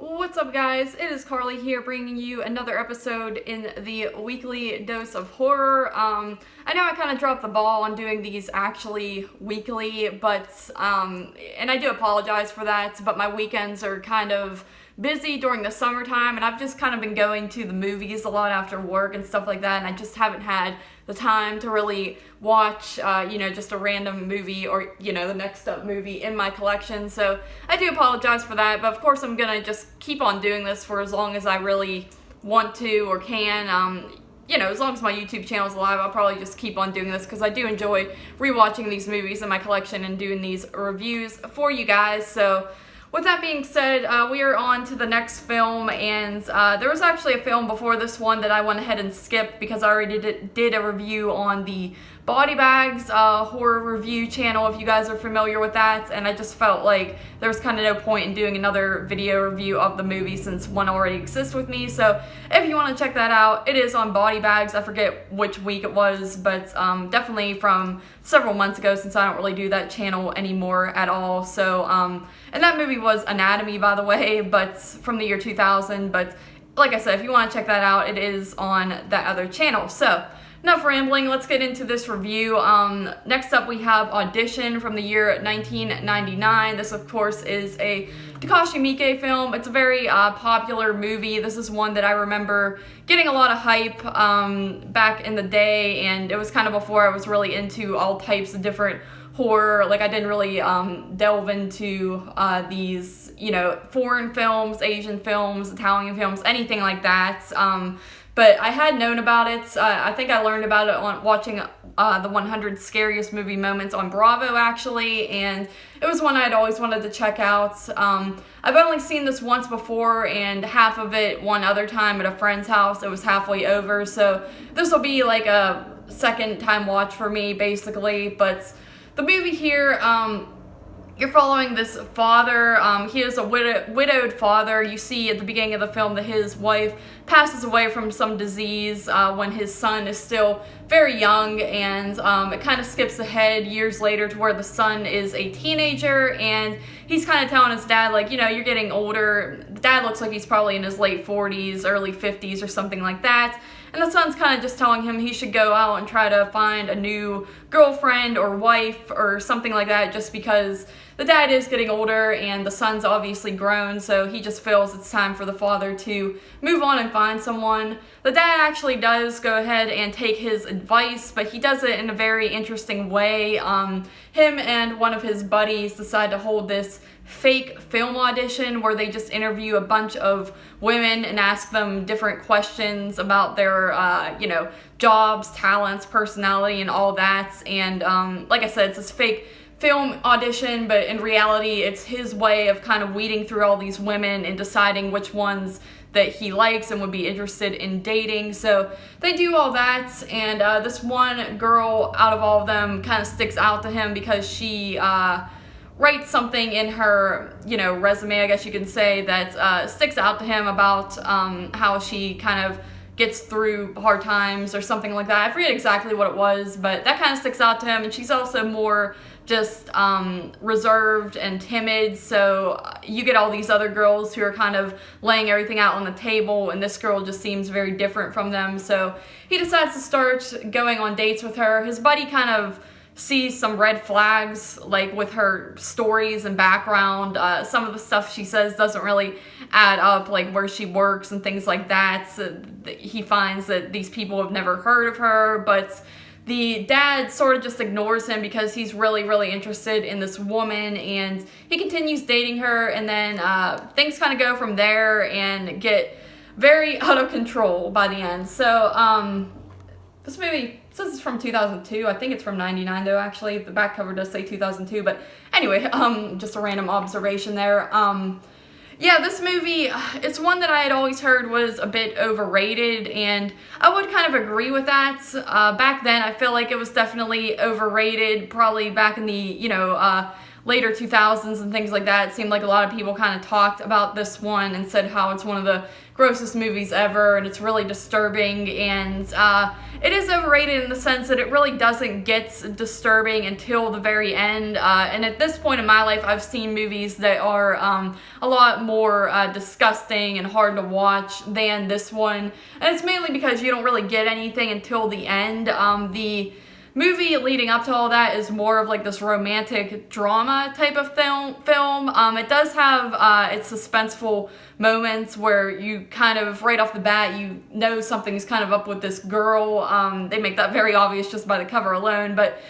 What's up, guys? It is Carly here bringing you another episode in the weekly dose of horror. I know I kind of dropped the ball on doing these actually weekly, but and I do apologize for that, but my weekends are kind of busy during the summertime, and I've just kind of been going to the movies a lot after work and stuff like that, and I just haven't had the time to really watch, just a random movie or, the next up movie in my collection. So I do apologize for that, but of course I'm gonna just keep on doing this for as long as I really want to or can. As long as my YouTube channel is alive, I'll probably just keep on doing this because I do enjoy rewatching these movies in my collection and doing these reviews for you guys. So with that being said, we are on to the next film, and there was actually a film before this one that I went ahead and skipped because I already did a review on the Body Bags horror review channel, if you guys are familiar with that, and I just felt like there was kind of no point in doing another video review of the movie since one already exists with me. So if you want to check that out, it is on Body Bags. I forget which week it was, but definitely from several months ago since I don't really do that channel anymore at all. So, and that movie was Anatomy, by the way, but from the year 2000, but like I said, if you want to check that out, it is on that other channel. So enough rambling, let's get into this review. Next up we have Audition from the year 1999. This, of course, is a Takashi Miike film. It's a very popular movie. This is one that I remember getting a lot of hype back in the day, and it was kind of before I was really into all types of different horror. Like, I didn't really delve into these, foreign films, Asian films, Italian films, anything like that. But I had known about it. I think I learned about it on watching the 100 Scariest Movie Moments on Bravo, actually, and it was one I'd always wanted to check out. I've only seen this once before, and half of it one other time at a friend's house. It was halfway over, so this will be like a second time watch for me, basically. But the movie here, you're following this father. He is a widowed father. You see at the beginning of the film that his wife passes away from some disease when his son is still very young, and it kind of skips ahead years later to where the son is a teenager, and he's kind of telling his dad, like, you're getting older. The dad looks like he's probably in his late 40s, early 50s or something like that. And the son's kind of just telling him he should go out and try to find a new girlfriend or wife or something like that, just because the dad is getting older and the son's obviously grown, so he just feels it's time for the father to move on and find someone. The dad actually does go ahead and take his advice, but he does it in a very interesting way. Him and one of his buddies decide to hold this fake film audition where they just interview a bunch of women and ask them different questions about their, jobs, talents, personality, and all that. And like I said, it's this fake film audition, but in reality, it's his way of kind of weeding through all these women and deciding which ones that he likes and would be interested in dating. So they do all that, and this one girl out of all of them kind of sticks out to him because she writes something in her, resume, I guess you can say, that sticks out to him about how she kind of gets through hard times or something like that. I forget exactly what it was, but that kind of sticks out to him. And she's also more just reserved and timid, so you get all these other girls who are kind of laying everything out on the table, and this girl just seems very different from them. So he decides to start going on dates with her. His buddy kind of sees some red flags, like with her stories and background. Some of the stuff she says doesn't really add up, like where she works and things like that. So he finds that these people have never heard of her, but the dad sort of just ignores him because he's really, really interested in this woman, and he continues dating her, and then things kind of go from there and get very out of control by the end. So this movie says it's from 2002. I think it's from 99 though, actually. The back cover does say 2002, but anyway, just a random observation there. Yeah, this movie, it's one that I had always heard was a bit overrated, and I would kind of agree with that. Back then, I feel like it was definitely overrated, probably back in the, later 2000s and things like that. It seemed like a lot of people kind of talked about this one and said how it's one of the grossest movies ever, and it's really disturbing, and it is overrated in the sense that it really doesn't get disturbing until the very end, and at this point in my life I've seen movies that are a lot more disgusting and hard to watch than this one, and it's mainly because you don't really get anything until the end. The movie leading up to all that is more of like this romantic drama type of film. It does have its suspenseful moments where you kind of, right off the bat, you know something's kind of up with this girl. They make that very obvious just by the cover alone, but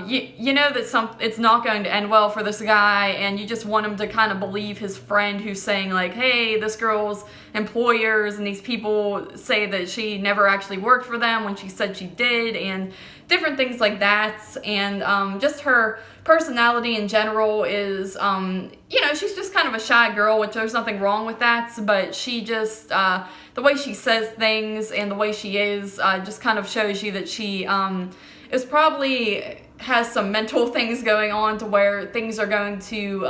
you know that it's not going to end well for this guy, and you just want him to kind of believe his friend who's saying like, hey, this girl's employers and these people say that she never actually worked for them when she said she did, and different things like that. And just her personality in general is, you know, she's just kind of a shy girl, which there's nothing wrong with that, but she just, the way she says things and the way she is, just kind of shows you that she is probably has some mental things going on to where things are going to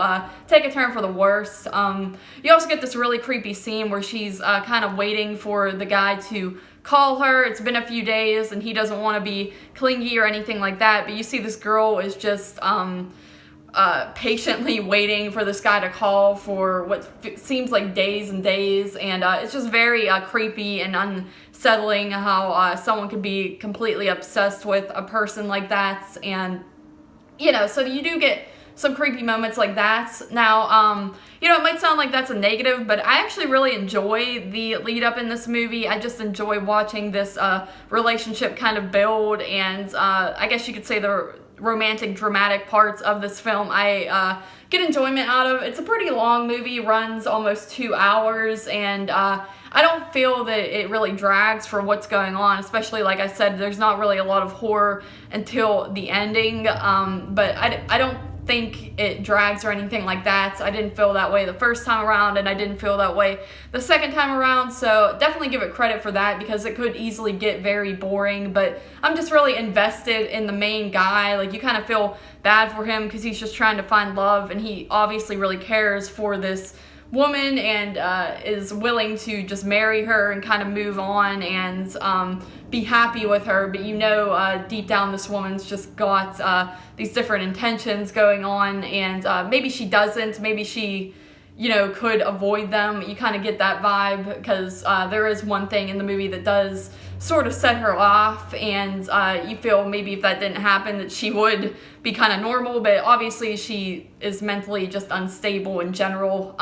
take a turn for the worse. You also get this really creepy scene where she's kind of waiting for the guy to call her. It's been a few days and he doesn't want to be clingy or anything like that, but you see this girl is just patiently waiting for this guy to call for what seems like days and days, and it's just very creepy and unsettling how someone could be completely obsessed with a person like that. And you know, so you do get some creepy moments like that. Now, you know, it might sound like that's a negative, but I actually really enjoy the lead up in this movie. I just enjoy watching this relationship kind of build, and I guess you could say the romantic, dramatic parts of this film I get enjoyment out of. It's a pretty long movie, runs almost 2 hours, and I don't feel that it really drags for what's going on, especially, like I said, there's not really a lot of horror until the ending, but I don't think it drags or anything like that. I didn't feel that way the first time around, and I didn't feel that way the second time around, so definitely give it credit for that, because it could easily get very boring. But I'm just really invested in the main guy. Like, you kind of feel bad for him because he's just trying to find love, and he obviously really cares for this woman and is willing to just marry her and kind of move on and be happy with her, but you know deep down this woman's just got these different intentions going on, and maybe she doesn't, maybe she, you know, could avoid them. You kind of get that vibe, because there is one thing in the movie that does sort of set her off, and you feel maybe if that didn't happen that she would be kind of normal, but obviously she is mentally just unstable in general.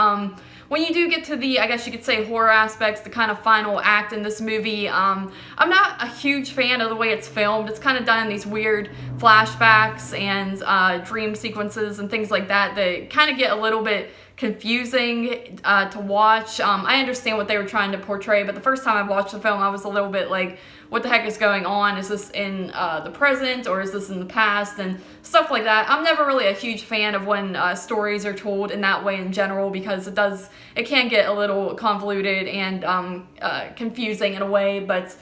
When you do get to the, I guess you could say, horror aspects, the kind of final act in this movie, I'm not a huge fan of the way it's filmed. It's kind of done in these weird flashbacks and dream sequences and things like that that kind of get a little bit confusing to watch. I understand what they were trying to portray, but the first time I watched the film I was a little bit like, what the heck is going on? Is this in the present, or is this in the past, and stuff like that. I'm never really a huge fan of when stories are told in that way in general, because it can get a little convoluted and confusing in a way, but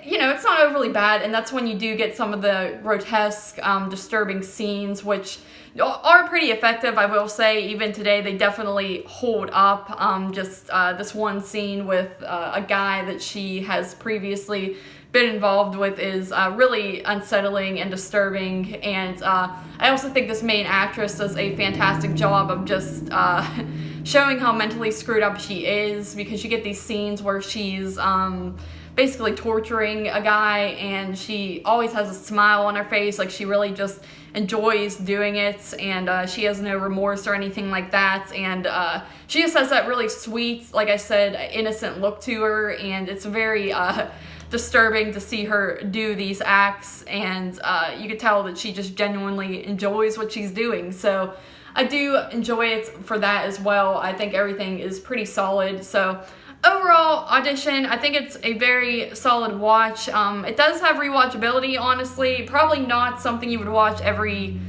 you know, it's not overly bad, and that's when you do get some of the grotesque, disturbing scenes, which are pretty effective, I will say. Even today, they definitely hold up. Just this one scene with a guy that she has previously been involved with is really unsettling and disturbing, and I also think this main actress does a fantastic job of just showing how mentally screwed up she is, because you get these scenes where she's basically torturing a guy, and she always has a smile on her face, like she really just enjoys doing it, and she has no remorse or anything like that, and she just has that really sweet, like I said, innocent look to her, and it's very disturbing to see her do these acts, and you could tell that she just genuinely enjoys what she's doing. So I do enjoy it for that as well. I think everything is pretty solid. So overall, Audition, I think it's a very solid watch. It does have rewatchability, honestly. Probably not something you would watch every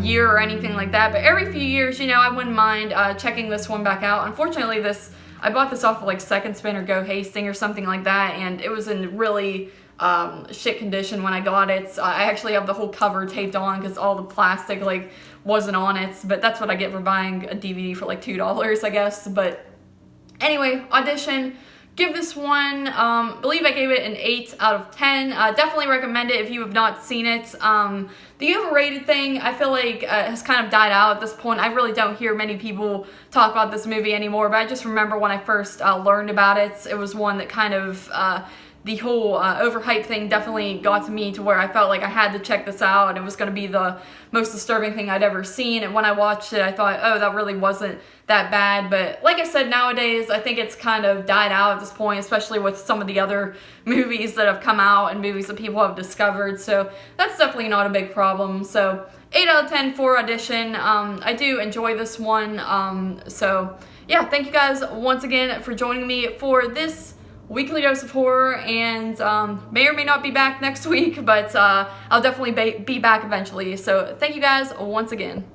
year or anything like that, but every few years, you know, I wouldn't mind checking this one back out. Unfortunately, I bought this off of like Second Spin or Go Hasting or something like that, and it was in really shit condition when I got it. I actually have the whole cover taped on because all the plastic like wasn't on it, but that's what I get for buying a DVD for like $2, I guess. But anyway, Audition. Give this one, believe I gave it an 8 out of 10. Definitely recommend it if you have not seen it. The overrated thing, I feel like, has kind of died out at this point. I really don't hear many people talk about this movie anymore, but I just remember when I first learned about it, it was one that kind of, the whole overhype thing definitely got to me to where I felt like I had to check this out, and it was going to be the most disturbing thing I'd ever seen. And when I watched it, I thought, oh, that really wasn't that bad. But like I said, nowadays, I think it's kind of died out at this point, especially with some of the other movies that have come out and movies that people have discovered. So that's definitely not a big problem. So 8 out of 10 for Audition. I do enjoy this one. So yeah, thank you guys once again for joining me for this weekly dose of horror, and may or may not be back next week, but I'll definitely be back eventually. So thank you guys once again.